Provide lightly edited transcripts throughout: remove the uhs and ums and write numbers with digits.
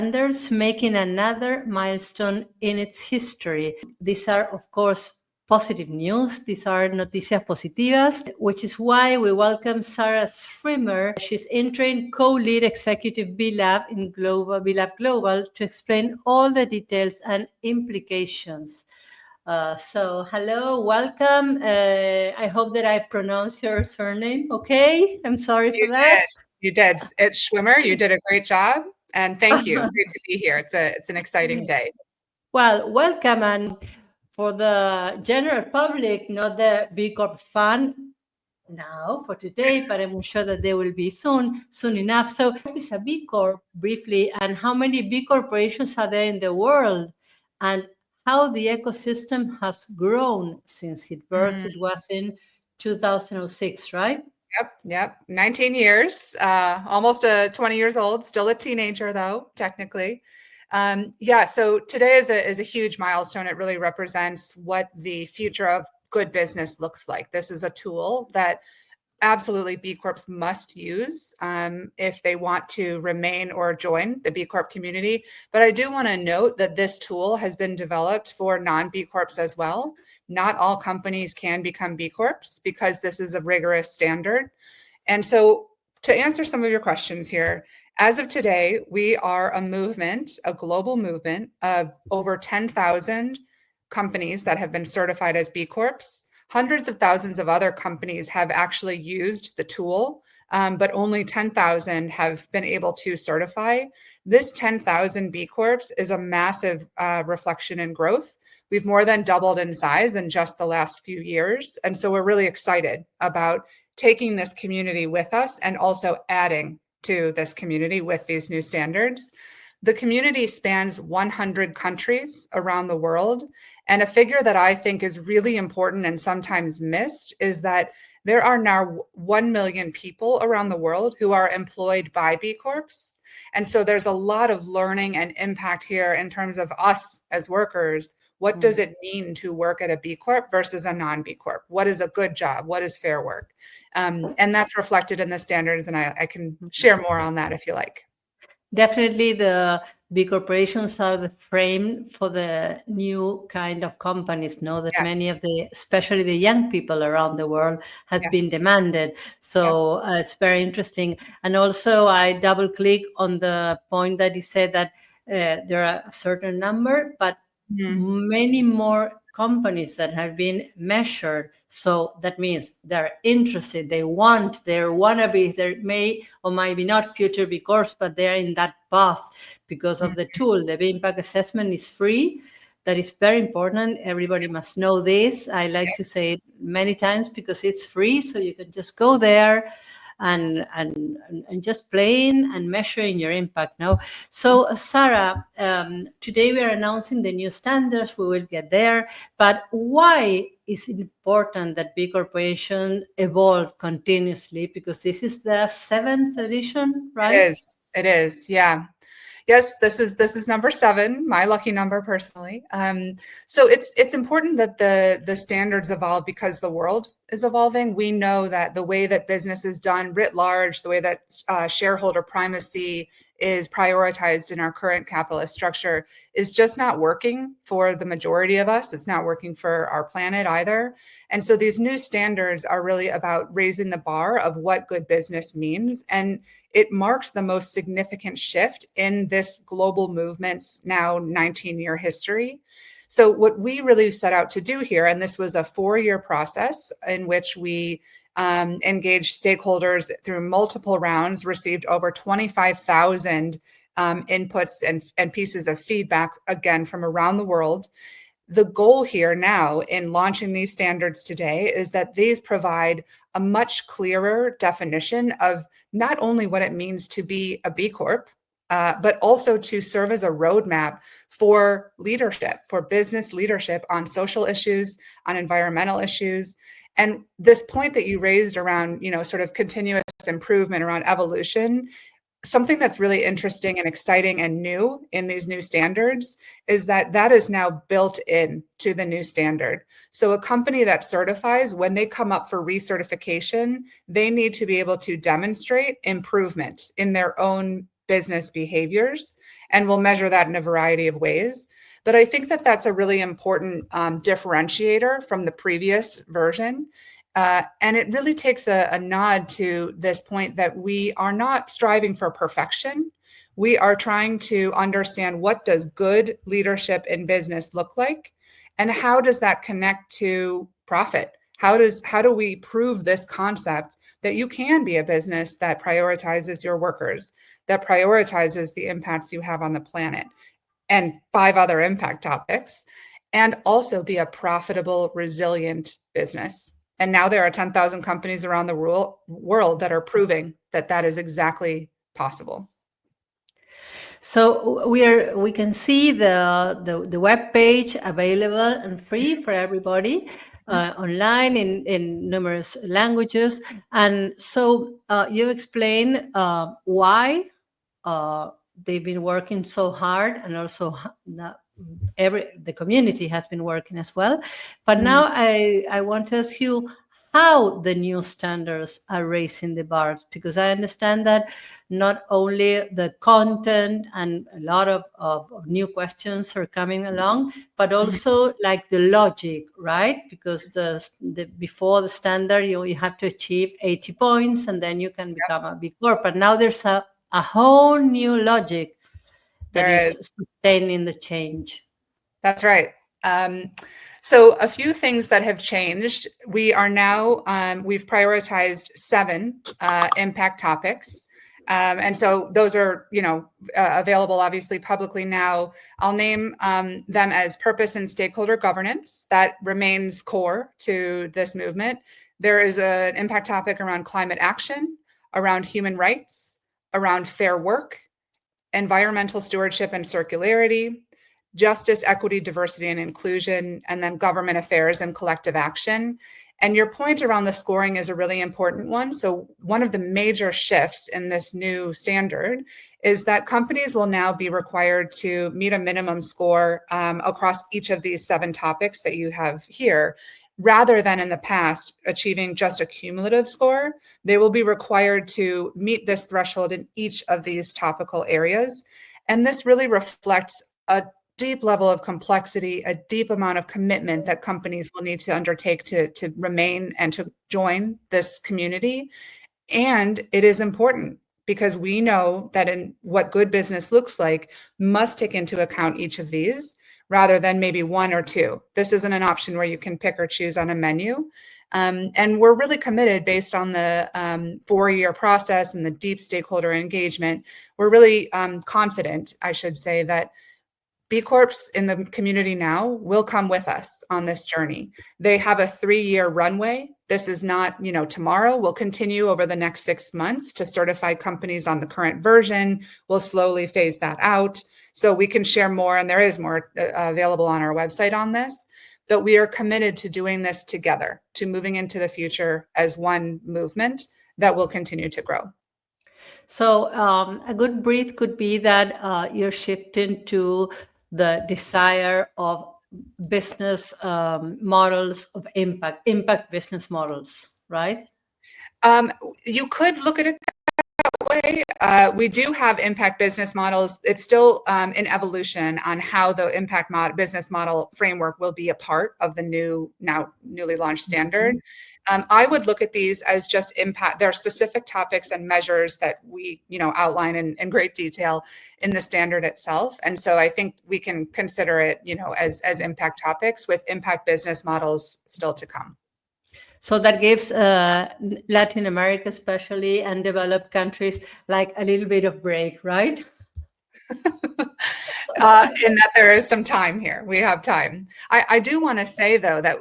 Standards making another milestone in its history. These are, of course, positive news. These are Noticias Positivas, which is why we welcome Sarah Schwimmer. She's interim co-lead executive B Lab Global to explain all the details and implications. So hello, welcome. I hope that I pronounced your surname okay. I'm sorry for that. You did. It's Schwimmer. You did a great job. And thank you. Great to be here. It's an exciting day. Well, welcome. And for the general public, not the B Corp fan now for today, but I'm sure that they will be soon enough. So what is a B Corp briefly, and how many B corporations are there in the world, and how the ecosystem has grown since its birth? It was in 2006, right? Yep. 19 years, almost 20 years old, still a teenager though, technically. So today is a huge milestone. It really represents what the future of good business looks like. This is a tool that absolutely B Corps must use if they want to remain or join the B Corp community. But I do want to note that this tool has been developed for non-B Corps as well. Not all companies can become B Corps because this is a rigorous standard. And so to answer some of your questions here, as of today, we are a global movement of over 10,000 companies that have been certified as B Corps. Hundreds of thousands of other companies have actually used the tool, but only 10,000 have been able to certify. This 10,000 B Corps is a massive reflection in growth. We've more than doubled in size in just the last few years. And so we're really excited about taking this community with us and also adding to this community with these new standards. The community spans 100 countries around the world. And a figure that I think is really important and sometimes missed is that there are now 1 million people around the world who are employed by B Corps. And so there's a lot of learning and impact here in terms of us as workers. What does it mean to work at a B Corp versus a non-B Corp? What is a good job? What is fair work? And that's reflected in the standards. And I can share more on that if you like. Definitely the B corporations are the frame for the new kind of companies, know that many of especially the young people around the world has been demanded. So it's very interesting. And also I double click on the point that you said that there are a certain number, but many more companies that have been measured. So that means they're interested, they're wannabes, they may or might be not future B Corps, but they're in that path because of the tool. The impact assessment is free. That is very important. Everybody must know this. I like to say it many times because it's free. So you can just go there and just playing and measuring your impact now. So Sarah, today we are announcing the new standards. We will get there. But why is it important that B Corporation evolve continuously? Because this is the 7th edition, right? It is. Yeah. Yes, this is number 7, my lucky number personally. So it's important that the standards evolve because the world is evolving. We know that the way that business is done writ large, the way that shareholder primacy is prioritized in our current capitalist structure is just not working for the majority of us. It's not working for our planet either. And so these new standards are really about raising the bar of what good business means. And it marks the most significant shift in this global movement's now 19-year history. So what we really set out to do here, and this was a 4-year process in which we engaged stakeholders through multiple rounds, received over 25,000 inputs and pieces of feedback, again, from around the world. The goal here now in launching these standards today is that these provide a much clearer definition of not only what it means to be a B Corp, but also to serve as a roadmap for leadership, for business leadership on social issues, on environmental issues. And this point that you raised around, sort of continuous improvement, around evolution, something that's really interesting and exciting and new in these new standards is that is now built in to the new standard. So a company that certifies, when they come up for recertification, they need to be able to demonstrate improvement in their own business behaviors, and we'll measure that in a variety of ways. But I think that that's a really important differentiator from the previous version. And it really takes a nod to this point that we are not striving for perfection. We are trying to understand, what does good leadership in business look like? And how does that connect to profit? How do we prove this concept that you can be a business that prioritizes your workers, that prioritizes the impacts you have on the planet, and 5 other impact topics, and also be a profitable, resilient business? And now there are 10,000 companies around the world that are proving that that is exactly possible. So we can see the web page available and free for everybody online in numerous languages. And so you explain why they've been working so hard, and also the community has been working as well. But now I want to ask you how the new standards are raising the bar, because I understand that not only the content and a lot of new questions are coming along, but also like the logic, right? Because before the standard, you have to achieve 80 points and then you can become a B Corp. But now there's a whole new logic that is sustaining the change. That's right. So a few things that have changed. We are now, we've prioritized 7 impact topics. And so those are, available obviously publicly now. I'll name them as purpose and stakeholder governance. That remains core to this movement. There is an impact topic around climate action, around human rights, around fair work, environmental stewardship and circularity, justice, equity, diversity, and inclusion, and then government affairs and collective action. And your point around the scoring is a really important one. So one of the major shifts in this new standard is that companies will now be required to meet a minimum score across each of these 7 topics that you have here. Rather than in the past achieving just a cumulative score, they will be required to meet this threshold in each of these topical areas. And this really reflects a deep level of complexity, a deep amount of commitment that companies will need to undertake to remain and to join this community. And it is important because we know that in what good business looks like must take into account each of these rather than maybe 1 or 2. This isn't an option where you can pick or choose on a menu. And we're really committed based on the 4-year process and the deep stakeholder engagement. We're really confident, I should say, that B Corps in the community now will come with us on this journey. They have a 3-year runway. This is not, tomorrow. We'll continue over the next 6 months to certify companies on the current version. We'll slowly phase that out so we can share more, and there is more available on our website on this. But we are committed to doing this together, to moving into the future as one movement that will continue to grow. So a good brief could be that you're shifting to the desire of business models of impact business models, right? You could look at it that way. We do have impact business models. It's still in evolution on how the impact business model framework will be a part of the newly launched standard. I would look at these as just impact. There are specific topics and measures that we, outline in great detail in the standard itself. And so I think we can consider it, as impact topics with impact business models still to come. So that gives Latin America especially and developed countries like a little bit of break, right? In that there is some time here. We have time. I do want to say, though, that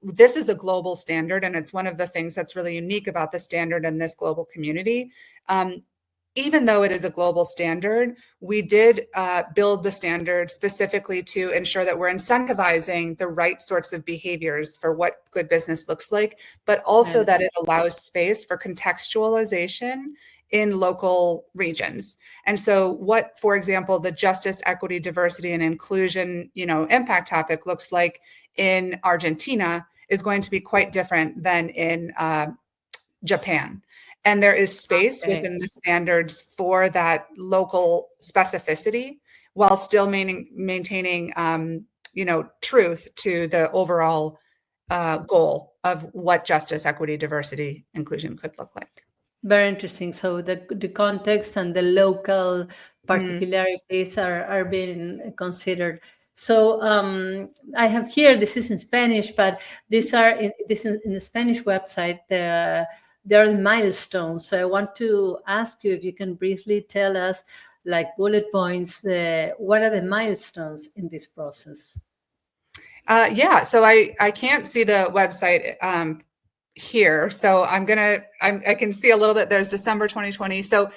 this is a global standard, and it's one of the things that's really unique about the standard and this global community. Even though it is a global standard, we did build the standard specifically to ensure that we're incentivizing the right sorts of behaviors for what good business looks like, but also that it allows space for contextualization in local regions. And so what, for example, the justice, equity, diversity, and inclusion, impact topic looks like in Argentina is going to be quite different than in Japan. And there is space within the standards for that local specificity while still maintaining truth to the overall goal of what justice, equity, diversity, inclusion could look like. Very interesting. So the context and the local particularities are being considered. So I have here, this is in Spanish, but these are in the Spanish website. There are milestones. So I want to ask you if you can briefly tell us, like bullet points, what are the milestones in this process? Yeah, so I can't see the website here. So I can see a little bit. There's December 2020. So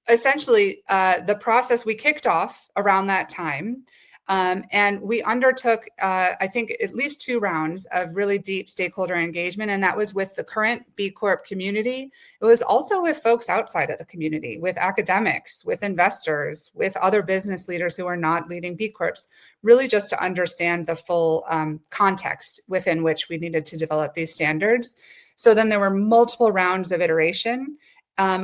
essentially the process we kicked off around that time. And we undertook, I think, at least 2 rounds of really deep stakeholder engagement. And that was with the current B Corp community. It was also with folks outside of the community, with academics, with investors, with other business leaders who are not leading B Corps, really just to understand the full context within which we needed to develop these standards. So then there were multiple rounds of iteration,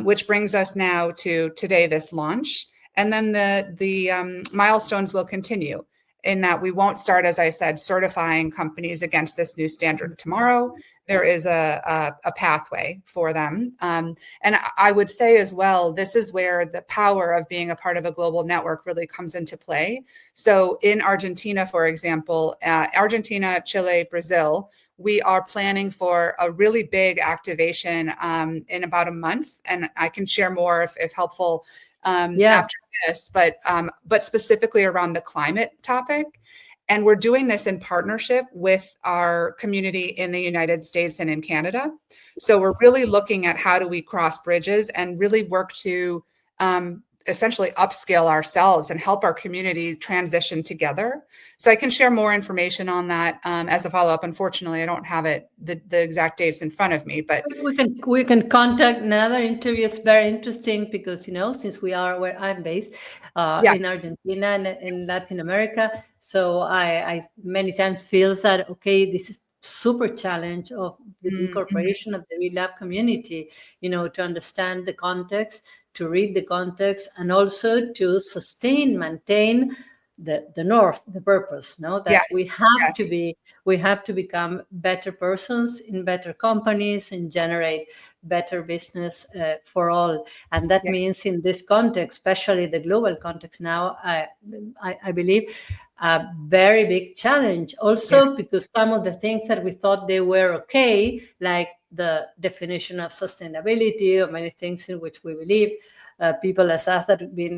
which brings us now to today, this launch. And then the milestones will continue in that we won't start, as I said, certifying companies against this new standard tomorrow. There is a pathway for them. And I would say as well, this is where the power of being a part of a global network really comes into play. So in Argentina, for example, Argentina, Chile, Brazil, we are planning for a really big activation in about a month. And I can share more if helpful after this, but specifically around the climate topic. And we're doing this in partnership with our community in the United States and in Canada. So we're really looking at how do we cross bridges and really work to essentially upscale ourselves and help our community transition together. So I can share more information on that as a follow-up. Unfortunately, I don't have the exact dates in front of me, but we can contact another interview. It's very interesting because, since we are where I'm based in Argentina and in Latin America, so I many times feel that, okay, this is super challenge of the B Corporation, of the B Lab community, to understand the context, to read the context, and also to maintain the north, the purpose, that we have to become better persons in better companies and generate better business for all. And that means in this context, especially the global context now, I believe a very big challenge also because some of the things that we thought they were okay, like the definition of sustainability or many things in which we believe, people as us that have been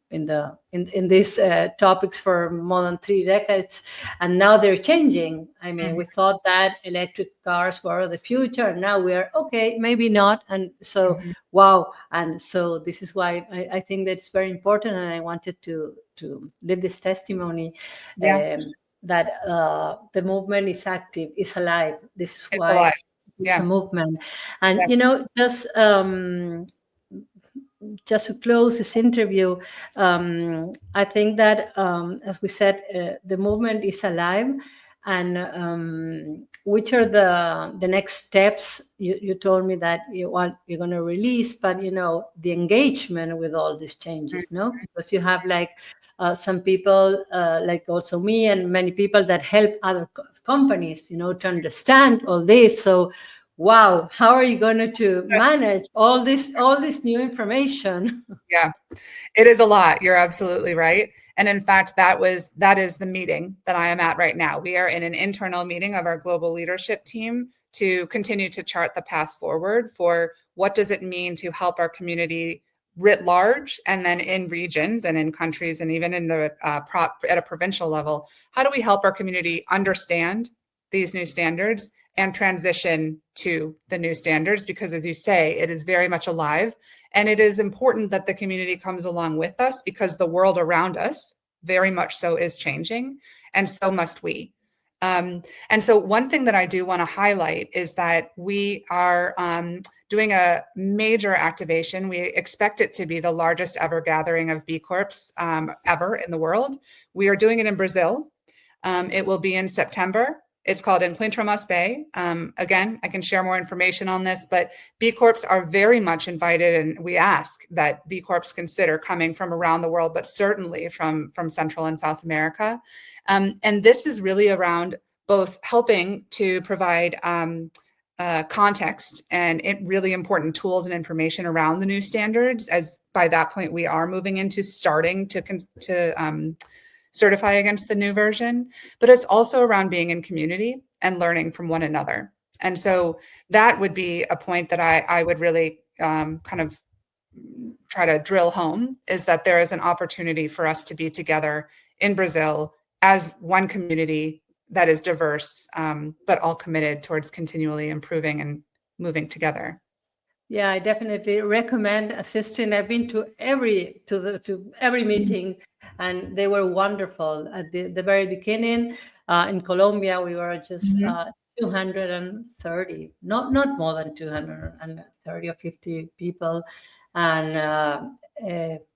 in these topics for more than 3 decades, and now they're changing. I mean, we thought that electric cars were the future, and now we are okay, maybe not. And so, wow. And so this is why I think that it's very important, and I wanted to leave this testimony that the movement is active, is alive. This is why it's a movement. And just to close this interview, I think that, as we said, the movement is alive. And which are the next steps? You told me that you're going to release, but the engagement with all these changes, because you have some people, like also me and many people that help other companies, to understand all this. So, wow, how are you going to manage all this new information? Yeah, it is a lot. You're absolutely right. And in fact, that is the meeting that I am at right now. We are in an internal meeting of our global leadership team to continue to chart the path forward for what does it mean to help our community writ large, and then in regions and in countries, and even in the at a provincial level. How do we help our community understand these new standards and transition to the new standards? Because as you say, it is very much alive. And it is important that the community comes along with us because the world around us very much so is changing, and so must we. And so one thing that I do want to highlight is that we are doing a major activation. We expect it to be the largest ever gathering of B Corps ever in the world. We are doing it in Brazil. It will be in September. It's called Encuéntranos B. Again, I can share more information on this, but B Corps are very much invited, and we ask that B Corps consider coming from around the world, but certainly from Central and South America. And this is really around both helping to provide context and really important tools and information around the new standards, as by that point we are moving into starting to certify against the new version, but it's also around being in community and learning from one another. And so that would be a point that I would really kind of try to drill home, is that there is an opportunity for us to be together in Brazil as one community that is diverse, but all committed towards continually improving and moving together. Yeah, I definitely recommend assisting. I've been to every meeting, and they were wonderful. At the very beginning, in Colombia, we were just 230, not more than 230 or 50 people, and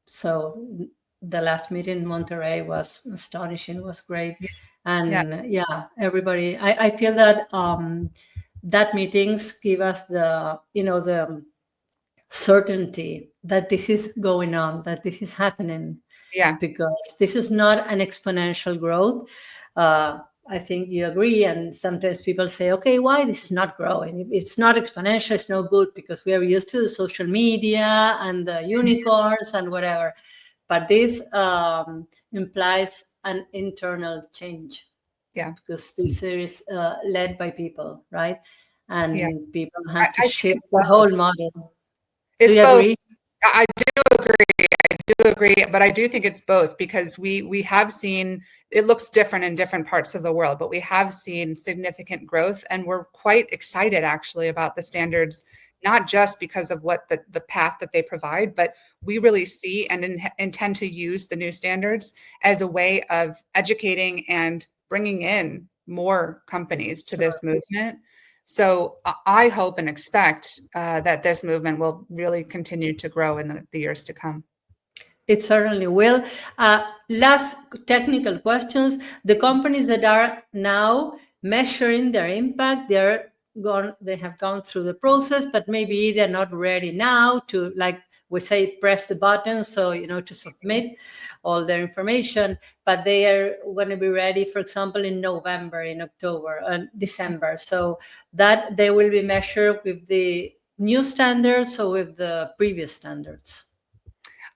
so the last meeting in Monterrey was astonishing. Was great, and everybody. I feel that that meetings give us the certainty that this is going on, that this is happening. Yeah, because this is not an exponential growth. I think you agree. And sometimes people say, okay, why this is not growing? If it's not exponential, it's no good, because we are used to the social media and the unicorns and whatever. But this implies an internal change. Yeah. Because this is led by people, right? And people have to I shift the whole model. It's do you both. Agree? I do agree, but I do think it's both, because we have seen, it looks different in different parts of the world, but we have seen significant growth, and we're quite excited actually about the standards, not just because of what the path that they provide, but we really see and intend to use the new standards as a way of educating and bringing in more companies to this movement. So I hope and expect that this movement will really continue to grow in the years to come. It certainly will. Last technical questions. The companies that are now measuring their impact, they have gone through the process, but maybe they're not ready now to, like we say, press the button, so to submit all their information, but they are going to be ready, for example, in November, in October, and December, so that they will be measured with the new standards or with the previous standards.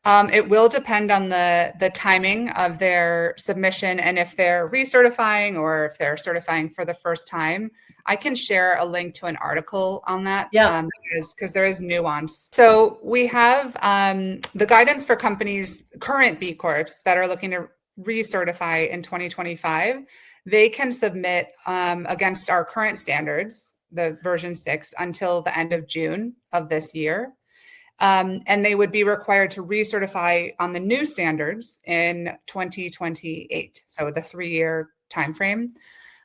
It will depend on the timing of their submission, and if they're recertifying or if they're certifying for the first time. I can share a link to an article on that, because there is nuance. So we have the guidance for companies, current B Corps that are looking to recertify in 2025. They can submit against our current standards, the version 6, until the end of June of this year. And they would be required to recertify on the new standards in 2028, so the 3-year timeframe.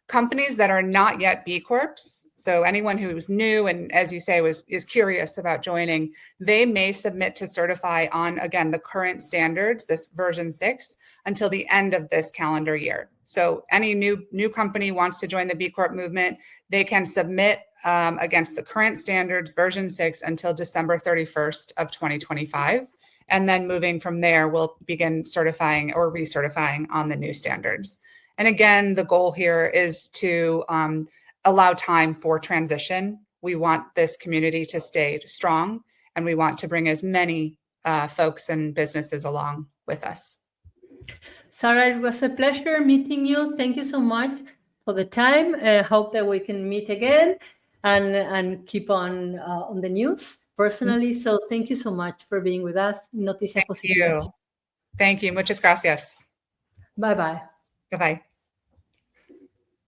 Companies that are not yet B Corps, so anyone who's new and, as you say, is curious about joining, they may submit to certify on, again, the current standards, this version 6, until the end of this calendar year. So any new company wants to join the B Corp movement, they can submit against the current standards, version 6, until December 31st of 2025. And then moving from there, we'll begin certifying or recertifying on the new standards. And again, the goal here is to allow time for transition. We want this community to stay strong, and we want to bring as many folks and businesses along with us. Sarah, it was a pleasure meeting you. Thank you so much for the time. Hope that we can meet again and keep on the news personally. So thank you so much for being with us. Noticias Positivas. Thank you. Muchas gracias. Bye-bye. Bye-bye.